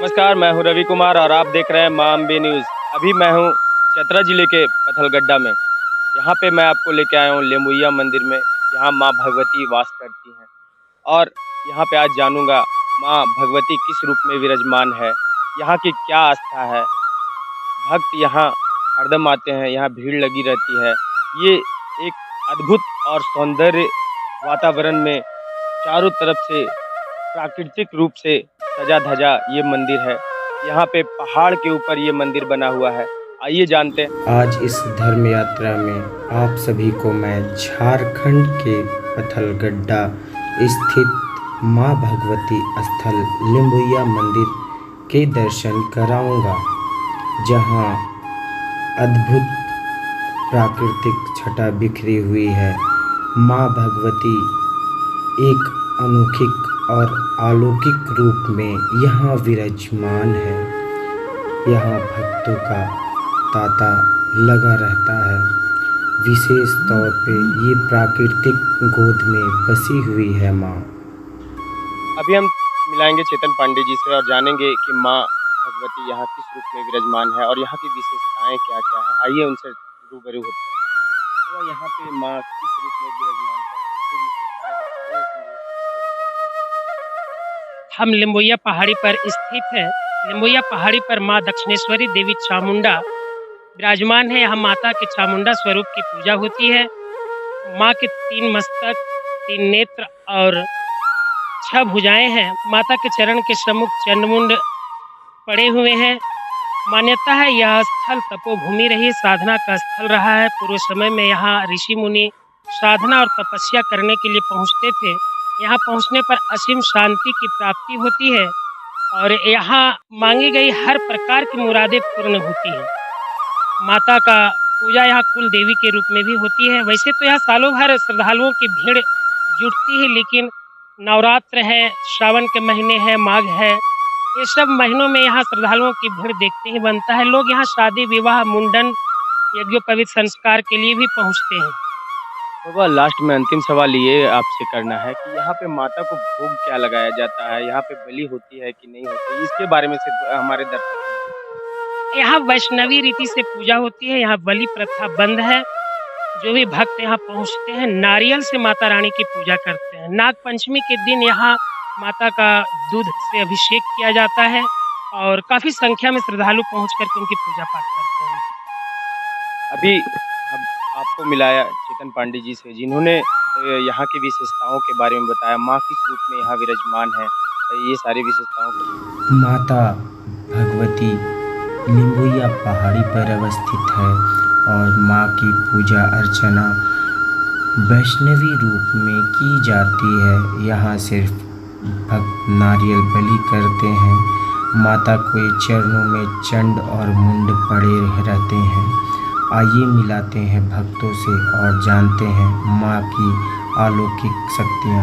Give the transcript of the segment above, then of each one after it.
नमस्कार, मैं हूँ रवि कुमार और आप देख रहे हैं माँ अम्बे न्यूज़। अभी मैं हूँ चतरा जिले के पथलगड्डा में। यहाँ पे मैं आपको लेके आया हूँ लेमुइया मंदिर में, जहाँ माँ भगवती वास करती हैं। और यहाँ पे आज जानूँगा माँ भगवती किस रूप में विराजमान है, यहाँ की क्या आस्था है। भक्त यहाँ हरदम आते हैं, यहाँ भीड़ लगी रहती है। ये एक अद्भुत और सौंदर्य वातावरण में चारों तरफ से प्राकृतिक रूप से सजा-धजा ये मंदिर है। यहाँ पे पहाड़ के ऊपर ये मंदिर बना हुआ है। आइए जानते हैं। आज इस धर्म यात्रा में आप सभी को मैं झारखंड के पथलगड्डा स्थित माँ भगवती स्थल लेमुइया मंदिर के दर्शन कराऊंगा, जहां अद्भुत प्राकृतिक छटा बिखरी हुई है। माँ भगवती एक अनोखिक और अलौकिक रूप में यहाँ विराजमान है। यहाँ भक्तों का तांता लगा रहता है। विशेष तौर पे ये प्राकृतिक गोद में बसी हुई है माँ। अभी हम मिलाएँगे चेतन पांडे जी से और जानेंगे कि माँ भगवती यहाँ किस रूप में विराजमान है और यहाँ की विशेषताएँ क्या-क्या हैं। आइए उनसे रूबरू होते हैं। तो यहाँ पे माँ किस रूप में विराजमान है, उसकी विशेषताएँ हैं, सारी हम लिम्बोया पहाड़ी पर स्थित है। लिम्बोया पहाड़ी पर माँ दक्षिणेश्वरी देवी चामुंडा विराजमान है। यहाँ माता के चामुंडा स्वरूप की पूजा होती है। माँ के 3 मस्तक, 3 नेत्र और 6 भुजाएं हैं। माता के चरण के सम्मुख चंडमुंड पड़े हुए हैं। मान्यता है यह स्थल तपोभूमि रही, साधना का स्थल रहा है। पूर्व समय में यहाँ ऋषि मुनि साधना और तपस्या करने के लिए पहुँचते थे। यहाँ पहुँचने पर असीम शांति की प्राप्ति होती है और यहाँ मांगी गई हर प्रकार की मुरादें पूर्ण होती हैं। माता का पूजा यहाँ कुल देवी के रूप में भी होती है। वैसे तो यहाँ सालों भर श्रद्धालुओं की भीड़ जुटती है, लेकिन नवरात्र है, श्रावण के महीने है, माघ है, ये सब महीनों में यहाँ श्रद्धालुओं की भीड़ देखते ही बनता है। लोग यहाँ शादी, विवाह, मुंडन, यज्ञोपवीत संस्कार के लिए भी पहुँचते हैं। बाबा लास्ट में अंतिम सवाल ये आपसे करना है कि यहाँ पे माता को भोग क्या लगाया जाता है? यहाँ पे बलि होती है कि नहीं होती? इसके बारे में सिर्फ़ हमारे दर्शकों यहाँ वैष्णवी रीति से पूजा होती है। यहाँ बलि प्रथा बंद है। जो भी भक्त यहाँ पहुँचते हैं, नारियल से माता रानी की पूजा करते हैं। नाग पंचमी के दिन यहाँ माता का दूध से अभिषेक किया जाता है और काफ़ी संख्या में श्रद्धालु पहुँच कर के उनकी पूजा पाठ करते हैं। अभी हम आपको मिलाया चेतन पांडे जी से, जिन्होंने यहाँ की विशेषताओं के बारे में बताया। माँ किस रूप में यहाँ विराजमान है, ये सारी विशेषताओं को माता भगवती लेमुइया पहाड़ी पर अवस्थित है और माँ की पूजा अर्चना वैष्णवी रूप में की जाती है। यहाँ सिर्फ भक्त नारियल बलि करते हैं। माता के चरणों में चंड और मुंड पड़े रहते हैं। आइए मिलाते हैं भक्तों से और जानते हैं माँ की अलौकिक शक्तियाँ।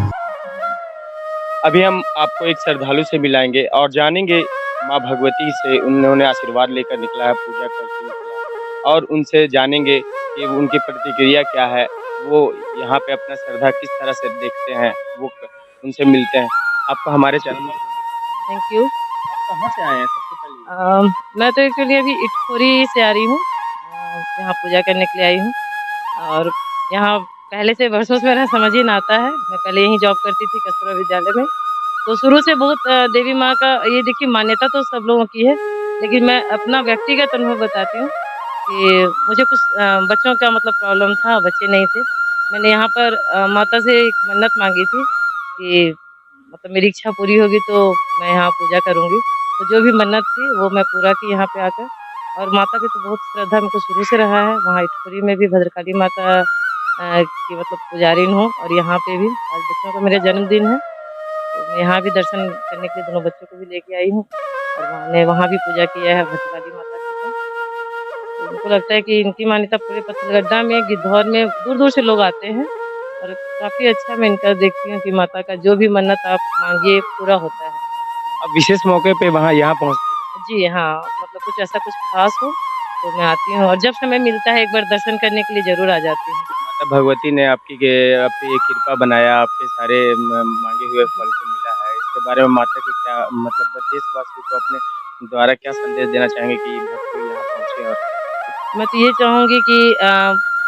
अभी हम आपको एक श्रद्धालु से मिलाएँगे और जानेंगे माँ भगवती से, उन्होंने आशीर्वाद लेकर निकला है, पूजा करके निकला है और उनसे जानेंगे कि उनकी प्रतिक्रिया क्या है। वो यहाँ पे अपना श्रद्धा किस तरह से देखते हैं, वो उनसे मिलते हैं। आपको हमारे चैनल में थैंक यू। आप कहाँ से आए हैं सबसे पहले? मैं तो एक्चुअली अभी इटखोरी से आ रही हूँ। यहाँ पूजा करने के लिए आई हूँ और यहाँ पहले से वर्षों से मेरा समझ ही ना आता है। मैं पहले यहीं जॉब करती थी कस्तूरबा विद्यालय में, तो शुरू से बहुत देवी माँ का ये देखिए मान्यता तो सब लोगों की है, लेकिन मैं अपना व्यक्तिगत अनुभव बताती हूँ कि मुझे कुछ बच्चों का मतलब प्रॉब्लम था, बच्चे नहीं थे। मैंने यहाँ पर माता से एक मन्नत मांगी थी कि मतलब मेरी इच्छा पूरी होगी तो मैं यहाँ पूजा करूँगी। तो जो भी मन्नत थी वो मैं पूरा की यहाँ पे आकर, और माता पे तो बहुत श्रद्धा मेरे को शुरू से रहा है। वहाँ इटखोरी में भी भद्रकाली माता की मतलब पुजारिन हूँ और यहाँ पे भी आज बच्चों का मेरा जन्मदिन है, तो मैं यहाँ भी दर्शन करने के लिए दोनों बच्चों को भी लेके आई हूँ और मैंने वहाँ भी पूजा किया है भद्रकाली माता की। तो उनको लगता है कि इनकी मान्यता पूरे पथलगड्डा में, गिद्धौर में दूर-दूर से लोग आते हैं और काफ़ी अच्छा मैं इनका देखती हूँ कि माता का जो भी मन्नत आप माँगिए पूरा होता है। अब विशेष मौके पे वहाँ यहाँ पहुँचते जी हाँ, मतलब कुछ ऐसा कुछ ख़ास हो तो मैं आती हूँ और जब समय मिलता है एक बार दर्शन करने के लिए ज़रूर आ जाती हूँ। माता भगवती ने आपकी के आप पे कृपा बनाया, आपके सारे मांगे हुए फल को मिला है। इसके के बारे में माता के क्या मतलब देशवासियों को अपने द्वारा क्या संदेश देना चाहेंगे कि भक्त यहाँ पहुँचे और मैं तो ये चाहूँगी कि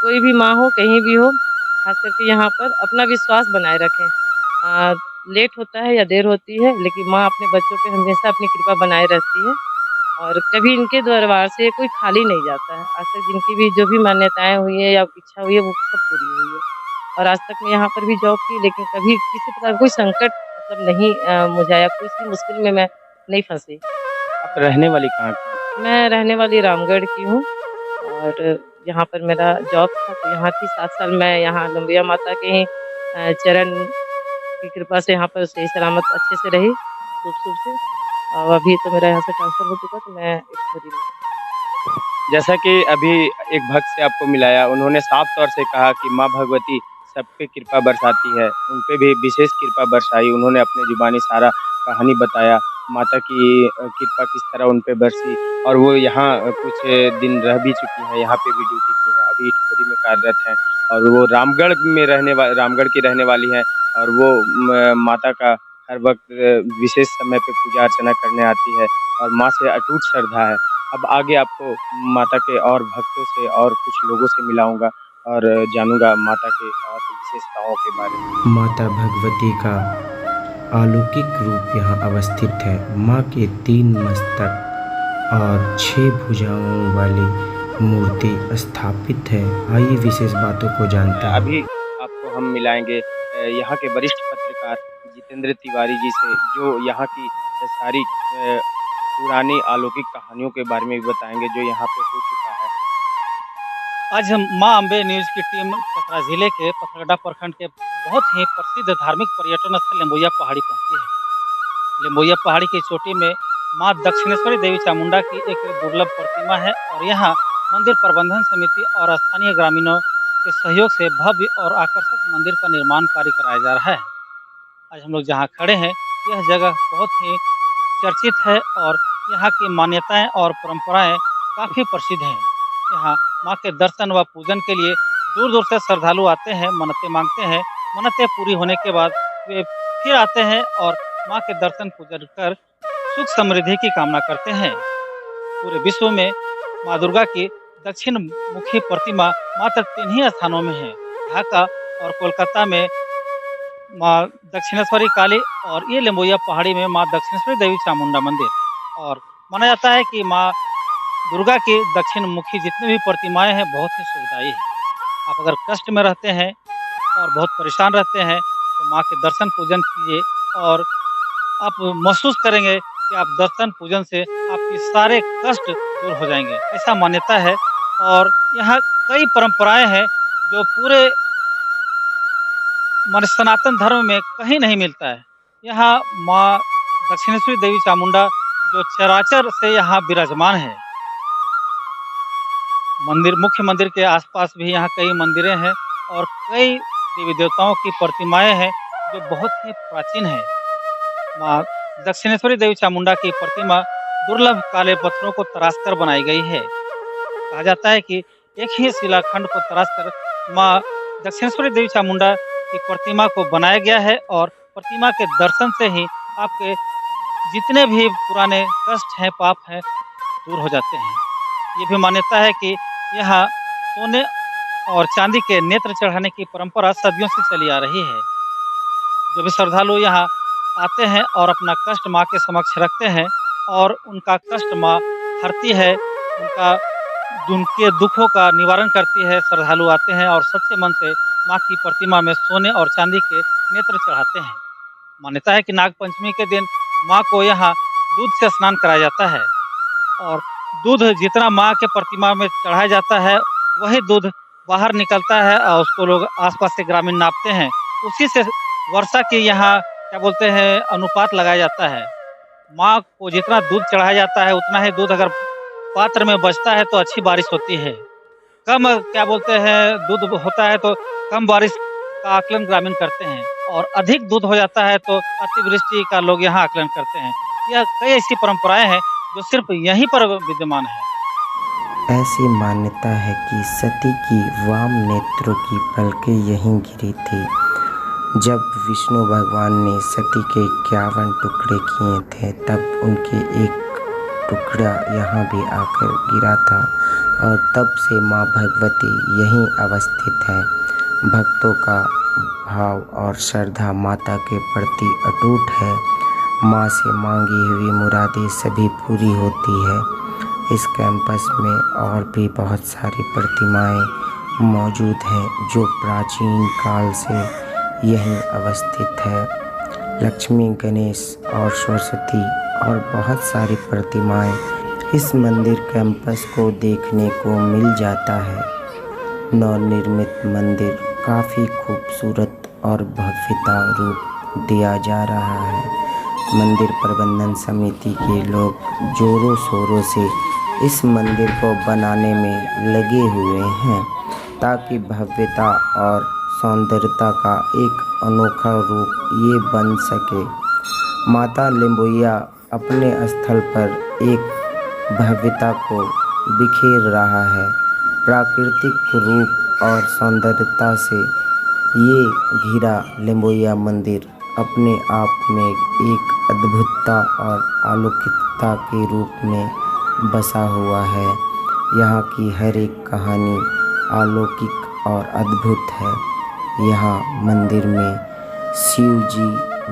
कोई भी माँ हो, कहीं भी हो, ख़ास करके यहाँ पर अपना विश्वास बनाए रखें। लेट होता है या देर होती है, लेकिन माँ अपने बच्चों पे हमेशा अपनी कृपा बनाए रहती है और कभी इनके दरबार से कोई खाली नहीं जाता है। आज तक जिनकी भी जो भी मान्यताएँ हुई हैं या इच्छा हुई है, वो सब पूरी हुई है और आज तक मैं यहाँ पर भी जॉब की, लेकिन कभी किसी प्रकार का कोई संकट मतलब नहीं मुझे आया, किसी मुश्किल में मैं नहीं फँसी। आप रहने वाली कहाँ की हैं? मैं रहने वाली रामगढ़ की हूँ और यहाँ पर मेरा जॉब था, तो यहाँ थी 7 साल मैं यहाँ लंबिया माता के ही चरण की कृपा से यहाँ पर सही सलामत अच्छे से रही, शुभ-शुभ से और अभी तो मेरा यहाँ से ट्रांसफ़र हो चुका, तो मैं इटखोरी में जैसा कि अभी एक भक्त से आपको मिलाया, उन्होंने साफ तौर से कहा कि माँ भगवती सब पे कृपा बरसाती है, उन पे भी विशेष कृपा बरसाई। उन्होंने अपनी ज़ुबानी सारा कहानी बताया, माता की कृपा किस तरह उन पे बरसी और वो यहाँ कुछ दिन रह भी चुकी हैं, यहाँ पे भी ड्यूटी की हैं, अभी इटखोरी में कार्यरत हैं और वो रामगढ़ की रहने वाली हैं और वो माता का हर वक़्त विशेष समय पे पूजा अर्चना करने आती है और माँ से अटूट श्रद्धा है। अब आगे आपको माता के और भक्तों से और कुछ लोगों से मिलाऊँगा और जानूँगा माता के और विशेषताओं के बारे में। माता भगवती का अलौकिक रूप यहाँ अवस्थित है। माँ के 3 मस्तक और 6 भुजाओं वाली मूर्ति स्थापित है। आइए विशेष बातों को जानते हैं। अभी आपको हम मिलाएँगे यहाँ के वरिष्ठ पत्रकार जितेंद्र तिवारी जी से, जो यहाँ की सारी पुरानी अलौकिक कहानियों के बारे में भी बताएँगे, जो यहाँ पे हो चुका है। आज हम माँ अम्बे न्यूज़ की टीम चतरा जिले के पथरगड्डा प्रखंड के बहुत ही प्रसिद्ध धार्मिक पर्यटन स्थल लिम्बोया पहाड़ी पहुंची है। लिम्बोया पहाड़ी की चोटी में माँ दक्षिणेश्वरी देवी चामुंडा की एक दुर्लभ प्रतिमा है और यहाँ मंदिर प्रबंधन समिति और स्थानीय ग्रामीणों के सहयोग से भव्य और आकर्षक मंदिर का निर्माण कार्य कराया जा रहा है। आज हम लोग जहाँ खड़े हैं, यह जगह बहुत ही चर्चित है और यहाँ की मान्यताएं और परंपराएं काफ़ी प्रसिद्ध हैं। यहाँ माँ के दर्शन व पूजन के लिए दूर दूर से श्रद्धालु आते हैं, मन्नतें मांगते हैं। मन्नतें पूरी होने के बाद वे फिर आते हैं और माँ के दर्शन पूजन कर सुख समृद्धि की कामना करते हैं। पूरे विश्व में माँ दुर्गा की दक्षिण मुखी प्रतिमा मात्र 3 ही स्थानों में है, ढाका और कोलकाता में माँ दक्षिणेश्वरी काली और ये लिम्बोया पहाड़ी में माँ दक्षिणेश्वरी देवी चामुंडा मंदिर। और माना जाता है कि माँ दुर्गा की दक्षिण मुखी जितनी भी प्रतिमाएं हैं बहुत ही सुखदायी है। आप अगर कष्ट में रहते हैं और बहुत परेशान रहते हैं तो माँ के दर्शन पूजन कीजिए और आप महसूस करेंगे कि आप दर्शन पूजन से आपके सारे कष्ट दूर हो जाएंगे, ऐसा मान्यता है। और यहाँ कई परंपराएं हैं जो पूरे माने सनातन धर्म में कहीं नहीं मिलता है। यहाँ माँ दक्षिणेश्वरी देवी चामुंडा जो चराचर से यहाँ विराजमान है। मुख्य मंदिर के आसपास भी यहाँ कई मंदिरें हैं और कई देवी देवताओं की प्रतिमाएं हैं जो बहुत ही प्राचीन है। माँ दक्षिणेश्वरी देवी चामुंडा की प्रतिमा दुर्लभ काले पत्थरों को तराशकर बनाई गई है। कहा जाता है कि एक ही शिलाखंड को तराशकर माँ दक्षिणेश्वरी देवी चामुंडा की प्रतिमा को बनाया गया है और प्रतिमा के दर्शन से ही आपके जितने भी पुराने कष्ट हैं, पाप हैं, दूर हो जाते हैं। ये भी मान्यता है कि यहाँ सोने और चांदी के नेत्र चढ़ाने की परंपरा सदियों से चली आ रही है। जो भी श्रद्धालु यहाँ आते हैं और अपना कष्ट माँ के समक्ष रखते हैं और उनका कष्ट माँ हरती है, उनके दुखों का निवारण करती है। श्रद्धालु आते हैं और सच्चे मन से माँ की प्रतिमा में सोने और चांदी के नेत्र चढ़ाते हैं। मान्यता है कि नागपंचमी के दिन माँ को यहाँ दूध से स्नान कराया जाता है और दूध जितना माँ के प्रतिमा में चढ़ाया जाता है वही दूध बाहर निकलता है और उसको लोग आसपास के ग्रामीण नापते हैं। उसी से वर्षा की यहाँ क्या बोलते हैं अनुपात लगाया जाता है। माँ को जितना दूध चढ़ाया जाता है उतना ही दूध अगर पात्र में बचता है तो अच्छी बारिश होती है। कम क्या बोलते हैं दूध होता है तो कम बारिश का आकलन ग्रामीण करते हैं और अधिक दूध हो जाता है तो अतिवृष्टि का लोग यहाँ आकलन करते हैं। यह कई ऐसी परंपराएं हैं जो सिर्फ यहीं पर विद्यमान है। ऐसी मान्यता है कि सती की वाम नेत्रों की पलकें यहीं गिरी थी। जब विष्णु भगवान ने सती के 51 टुकड़े किए थे तब उनके एक टुकड़ा यहाँ भी आकर गिरा था और तब से माँ भगवती यहीं अवस्थित है। भक्तों का भाव और श्रद्धा माता के प्रति अटूट है। माँ से मांगी हुई मुरादें सभी पूरी होती है। इस कैंपस में और भी बहुत सारी प्रतिमाएं मौजूद हैं जो प्राचीन काल से यहीं अवस्थित है। लक्ष्मी, गणेश और सरस्वती और बहुत सारी प्रतिमाएं इस मंदिर कैंपस को देखने को मिल जाता है। नवनिर्मित मंदिर काफ़ी खूबसूरत और भव्यता रूप दिया जा रहा है। मंदिर प्रबंधन समिति के लोग जोरों शोरों से इस मंदिर को बनाने में लगे हुए हैं ताकि भव्यता और सौंदर्यता का एक अनोखा रूप ये बन सके। माता लिम्बोइया अपने स्थल पर एक भव्यता को बिखेर रहा है। प्राकृतिक रूप और सौंदर्यता से ये घिरा लिम्बोइया मंदिर अपने आप में एक अद्भुतता और अलौकिकता के रूप में बसा हुआ है। यहाँ की हर एक कहानी अलौकिक और अद्भुत है। यहाँ मंदिर में शिव जी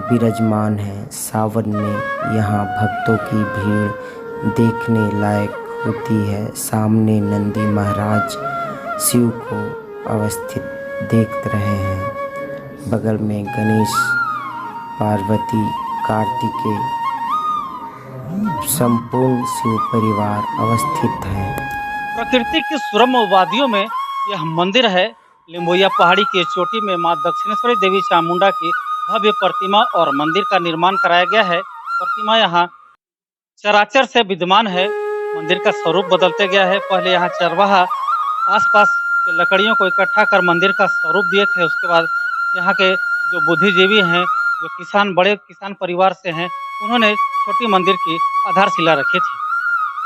विराजमान हैं। सावन में यहाँ भक्तों की भीड़ देखने लायक होती है। सामने नंदी महाराज शिव को अवस्थित देख रहे हैं। बगल में गणेश, पार्वती, कार्तिकेय, संपूर्ण शिव परिवार अवस्थित है। प्रकृति की सुरम्य वादियों में यह मंदिर है। लिम्बोइया पहाड़ी की चोटी में माँ दक्षिणेश्वरी देवी चामुंडा की भव्य प्रतिमा और मंदिर का निर्माण कराया गया है। प्रतिमा यहाँ चराचर से विद्यमान है। मंदिर का स्वरूप बदलते गया है। पहले यहाँ चरवाहा आसपास के लकड़ियों को इकट्ठा कर मंदिर का स्वरूप दिए थे। उसके बाद यहाँ के जो बुद्धिजीवी हैं, जो किसान, बड़े किसान परिवार से हैं, उन्होंने छोटी मंदिर की आधारशिला रखी थी।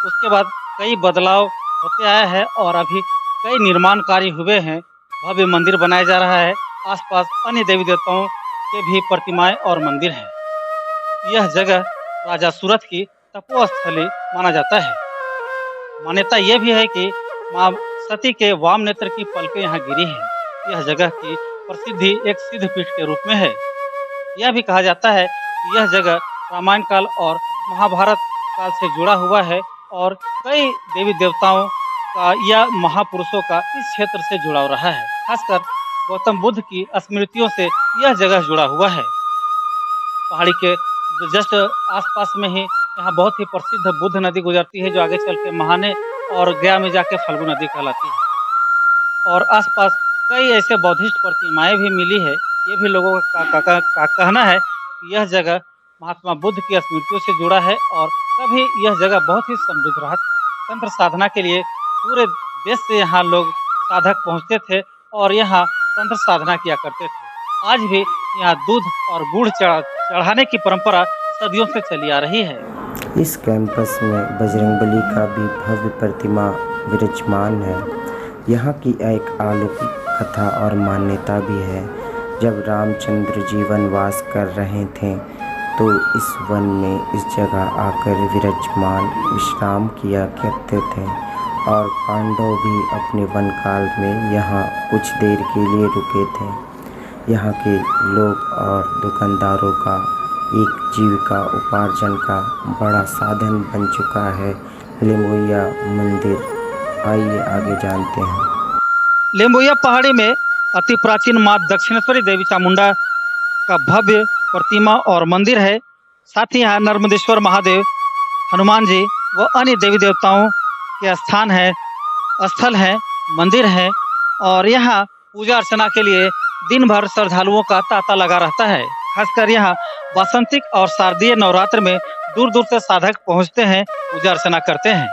उसके बाद कई बदलाव होते आए हैं और अभी कई निर्माण कार्य हुए हैं। भव्य मंदिर बनाया जा रहा है। आसपास अन्य देवी देवताओं के भी प्रतिमाएं और मंदिर हैं। यह जगह राजा सूरत की तपोस्थली माना जाता है। मान्यता यह भी है कि माँ सती के वाम नेत्र की पलकें यहाँ गिरी हैं। यह जगह की प्रसिद्धि एक सिद्ध पीठ के रूप में है। यह भी कहा जाता है कि यह जगह रामायण काल और महाभारत काल से जुड़ा हुआ है और कई देवी देवताओं का या महापुरुषों का इस क्षेत्र से जुड़ाव रहा है। खासकर गौतम बुद्ध की स्मृतियों से यह जगह जुड़ा हुआ है। पहाड़ी के जस्ट आसपास में ही यहाँ बहुत ही प्रसिद्ध बुद्ध नदी गुजरती है, जो आगे चल के महाने और गया में जाके फल्गु नदी कहलाती है। और आसपास कई ऐसे बौद्धिस्ट प्रतिमाएं भी मिली है। ये भी लोगों का कहना है कि यह जगह महात्मा बुद्ध की स्मृतियों से जुड़ा है और कभी यह जगह बहुत ही समृद्ध रहा था। तंत्र साधना के लिए पूरे देश से यहाँ लोग साधक पहुँचते थे और यहाँ तंत्र साधना किया करते थे। आज भी यहाँ दूध और गुड़ चढ़ाने की परंपरा सदियों से चली आ रही है। इस कैंपस में बजरंगबली का भी भव्य प्रतिमा विराजमान है। यहाँ की एक अलौकिक कथा और मान्यता भी है। जब रामचंद्र जी वनवास कर रहे थे तो इस वन में इस जगह आकर विराजमान विश्राम किया करते थे और पांडव भी अपने वन काल में यहाँ कुछ देर के लिए रुके थे। यहाँ के लोग और दुकानदारों का एक जीविका उपार्जन का बड़ा साधन बन चुका है लिम्बोइया मंदिर। आइए आगे जानते हैं। लिम्बोइया पहाड़ी में अति प्राचीन माँ दक्षिणेश्वरी देवी चामुंडा का भव्य प्रतिमा और मंदिर है। साथ ही यहाँ नर्मदेश्वर महादेव, हनुमान जी व अन्य देवी देवताओं के स्थान है, स्थल है, मंदिर है और यहाँ पूजा अर्चना के लिए दिन भर श्रद्धालुओं का तांता लगा रहता है। खासकर यहाँ वासंतिक और शारदीय नवरात्र में दूर दूर से साधक पहुँचते हैं, पूजा अर्चना करते हैं।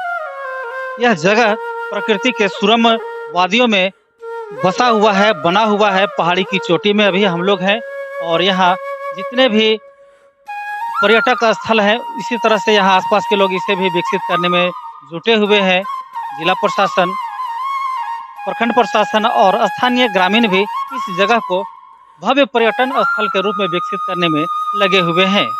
यह जगह प्रकृति के सुरम्य वादियों में बसा हुआ है, बना हुआ है। पहाड़ी की चोटी में अभी हम लोग हैं और यहाँ जितने भी पर्यटक स्थल हैं, इसी तरह से यहाँ आसपास के लोग इसे भी विकसित करने में जुटे हुए हैं। जिला प्रशासन, प्रखंड प्रशासन और स्थानीय ग्रामीण भी इस जगह को भव्य पर्यटन स्थल के रूप में विकसित करने में लगे हुए हैं।